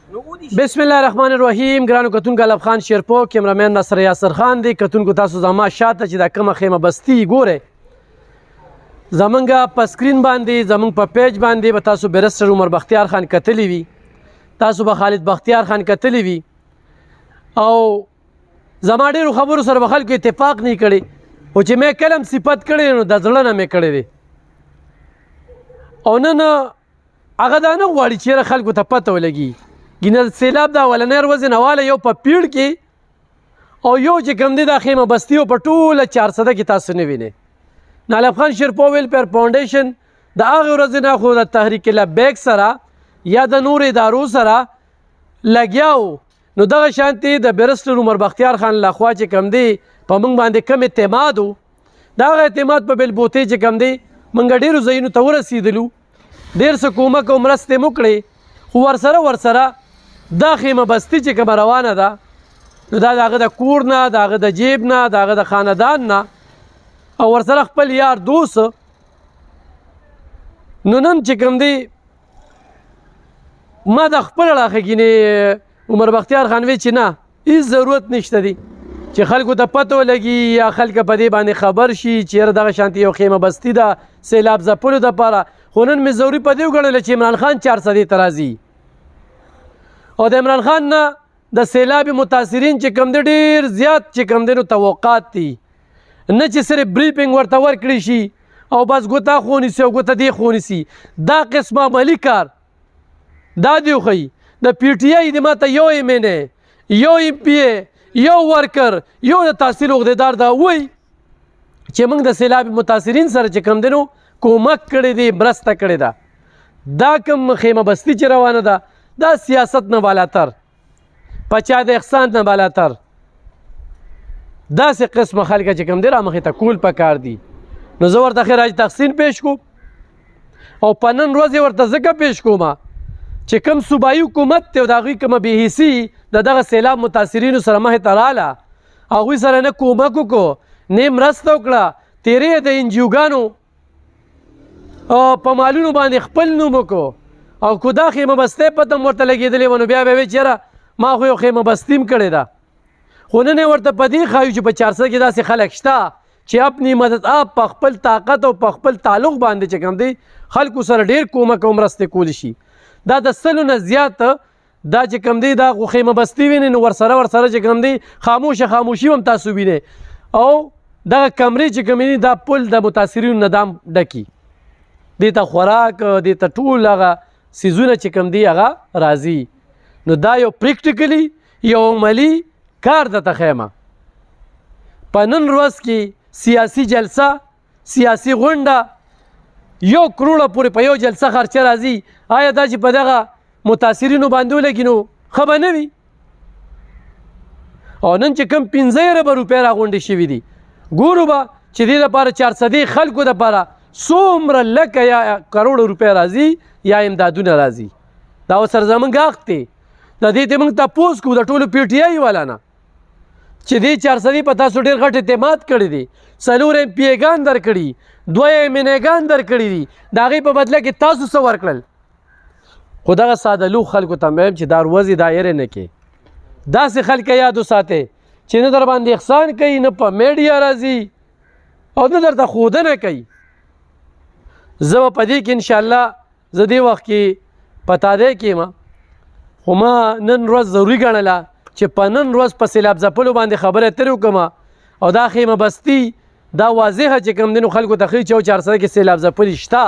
بسم الله الرحمن الرحیم. ګرانو کتونکو الف خان شیرپو کیمرامین نصر یاسر خان دی. کتونکو تاسو زما شاته چې دا کومه خیمه بستی ګوره زمونږ په سکرین باندې زمونږ په پیج باندې به تاسو بیرسټر عمر بختیار خان کتلی وي، تاسو به خالد بختیار خان کتلی وي او زما ډیرو خبرو سره به خلکو اتفاق نه کړي او چې مې کلم صفت کړی نو د زړه نه مې کړی دی او نن هغه دا نه غواړي چې خلکو ته پته ولګي. ګینه سیلاب دا اولنی ورځې نه واله یو په پیړ کې او یو چې کوم دی دا خیمه بستي په ټوله 400 کې تاسو نه وینئ. الف خان شیرپو ویلفیر فاونډیشن د هغې ورځې نه خو د تحریک لبیک سره یا د نور ادارو سره لګیا و نو دغه شانتې د بیرسټر عمر بختیار خان لخوا چې کوم دی په موږ باندې کم اعتماد و د هغه اعتماد په بلبوتې چې کوم دی موږ ډېرو ځایونو ته ورسېدلو، ډېر څه کومک او مرستې مو کړې، خو ورسره دا خیمه بستي چې کومه روانه ده نو دا د هغه د کور نه، د هغه د جیب نه، د هغه د خاندان نه او ورسره خپل یار دوست نو نن چې کوم دی ما د خپل اړخه ګینې عمر بختیار خان وی چې نه هیڅ ضرورت نشته دی چې خلکو ته پته ولګي یا خلک په دې باندې خبر شي چې دغه شانتي یو خیمه بستي ده سیلاب ځپلو دپاره. خو نن مې ضروري په دې وګڼله چې عمران خان 400 ته راځي او د عمران خان نه د سیلاب متاثرین چې کوم دی ډېر زیات چې کوم دی نو توقعات دي، نه چې صرف بریفینګ ورته ورکړي شي او بس ګوته خو نیسي او ګوته دې خو نیسي. دا قسم عملي کار دا دی وښیي د پی ټي آی د ماته یو ایم این ای یو ایم پی ای یو ورکر یو د تحصیل عهدیدار دا وایي چې موږ د سیلاب متاثرین سره چې کوم دی نو کومک کړی دی، مرسته کړې ده. دا کوم خیمه بستي چې روانه ده دا سیاست نه بالاتر، په چا د احسان نه بالاتر داسې قسمه خلک چې کوم دی را مخې ته کول پکار دي. نو زه ورته خراج تحسین پیش کوم او په نن ورځ یې ورته ځکه پیش کوم چې کوم صوبایي حکومت دی او د هغوی کومه بېحسي د دغه سیلاب متاثرینو سره مخې ته راله، هغوی سره نه کومک وکړو نه یې مرسته وکړه، تیرې د انجیوګانو په مالونو باندې خپل نوم وکړو او کو دا خیمه بستی پته م ورته لګېدلې و نو بیا به وی چېره ما خو یو خیمه بستي م کړې ده. خو نن یې ورته په دې ښایو چې په 400 کې داسې خلک شته چې اپنی مدد آپ په خپل طاقت او په خپل تعلق باندې چې کوم دی خلکو سره ډېر کومک او مرستې کولی شي. دا د 100 نه زیات دا چې کوم دی دا خیمه بستي وینئ نو ورسره چې کوم دی خاموشي هم تاسو وینئ او دغه کمرې چې کوم دي دا پل د متاثرینو نه دام ډکي، دې ته خوراک دې ته ټول هغه سیزونه چې کوم دی هغه راځي. نو دا یو پریکټیکلی یو عملي کار ده. ته خیمه په نن ورځ کې سیاسي جلسه سیاسي غونډه 1 کروړه پورې په یو جلسه خرچه راځي، آیا دا چې په دغه متاثرینو باندې ولګي نو ښه به نه وي؟ او نن چې کوم 15 اربه روپۍ راغونډې شوي دي ګورو به چې دې دپاره 400 خلکو دپاره څومره لکه یا کروړه روپۍ راځي یا امدادونه راځي. دا ورسره زموږ حق دی، د دې ته موږ تپوس کوو د ټولو پی ټي آی والا نه چې دې 400 په تاسو ډېر غټ اعتماد کړی دی، 4 ایم پی ایګان درکړي، 2 ایم این ایګان درکړي دي، د هغې په بدله کې تاسو څه ورکړل. خو دغه ساده لوغ خلکو ته مې چې دا ورځې دا یېرې نه کې داسې خلک یاد وساتئ چې نه در باندې احسان کوي، نه په میډیا راځي او نه درته ښودنه کوي. زه به په دې کې انشاءالله زه دې وخت کې په تادی کېم، خو ما نن ورځ ضروري ګڼله چې په نن ورځ په سیلاب ځپلو باندې خبرې اترې وکړم او دا خیمه بستي دا واضحه چې کوم دی نو خلکو ته ښایي چې 400 کې سیلاب ځپلي شته،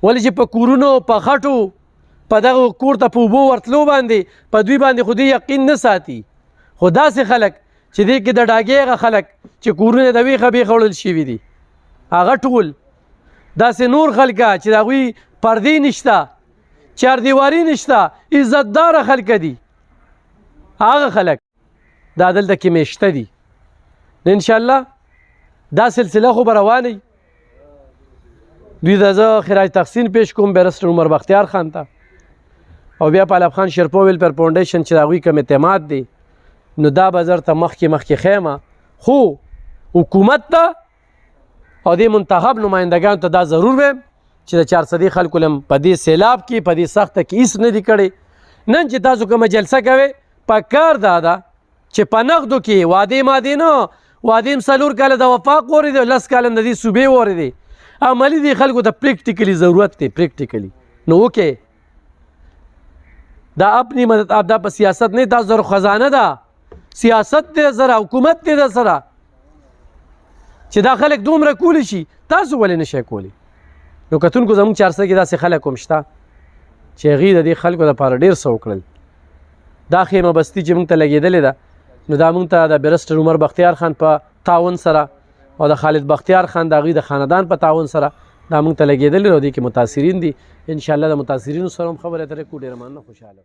ولې چې په کورونو په خټو په دغه کور ته په اوبو ورتلو باندې په دوی باندې خو دوی یقین نه ساتي. خو داسې خلک چې دې کې د ډاګې هغه خلک چې کورونه د ویښه بیخه وړل شوي دي هغه ټول داسې نور خلکه چې د هغوی پردې نشته، چاردیواري نشته، عزتداره خلک دي، هغه خلک دا دلته کې میشته دي. انشاءالله دا سلسله خو به روانه دوی ته زه خراج تحسین پیش کوم بیرسټر عمر بختیار خان ته او بیا په الف خان شیرپو ویلفیر فاونډیشن چې د هغوی کوم اعتماد دی نو دا به زر ته مخکې خیمه خو حکومت ته او دې منتخب نمایندګانو ته دا ضرور ویم چې د 400 خلکو لم په دې سیلاب کې په دې سخته کې هیڅ نه دي کړی نن چې تاسو کومه جلسه کوئ پکار دا ده چې په نغدو کې وعدې مادې نه وعدې هم 4 کاله د وفاق وورې دی 10 کاله د دې صوبې وورې دی عملي دي خلکو ته پریکټیکلی ضرورت دی پریکټیکلی نو وکې دا اپنی مدد آپ دا په سیاست نه دا زر خزانه ده سیاست دی زره حکومت دی د سره چې دا خلک دومره کولی شي تاسو ولې نشئ کولی نو کتونکو زموږ چارسه کې داسې خلک هم شته چې هغوی د دې خلکو دپاره ډېر څه وکړل دا خیمه بستي چې موږ ته لګېدلې ده نو دا موږ ته د بیرسټر عمر بختیار خان په تعاون سره او د خالد بختیار خان د هغوی د خاندان په تعاون سره دا موږ ته لګېدلې او دې کې متاثرین دي انشاءالله د متاثرینو سره هم خبرې اترې کوو ډېره مننه خوشحاله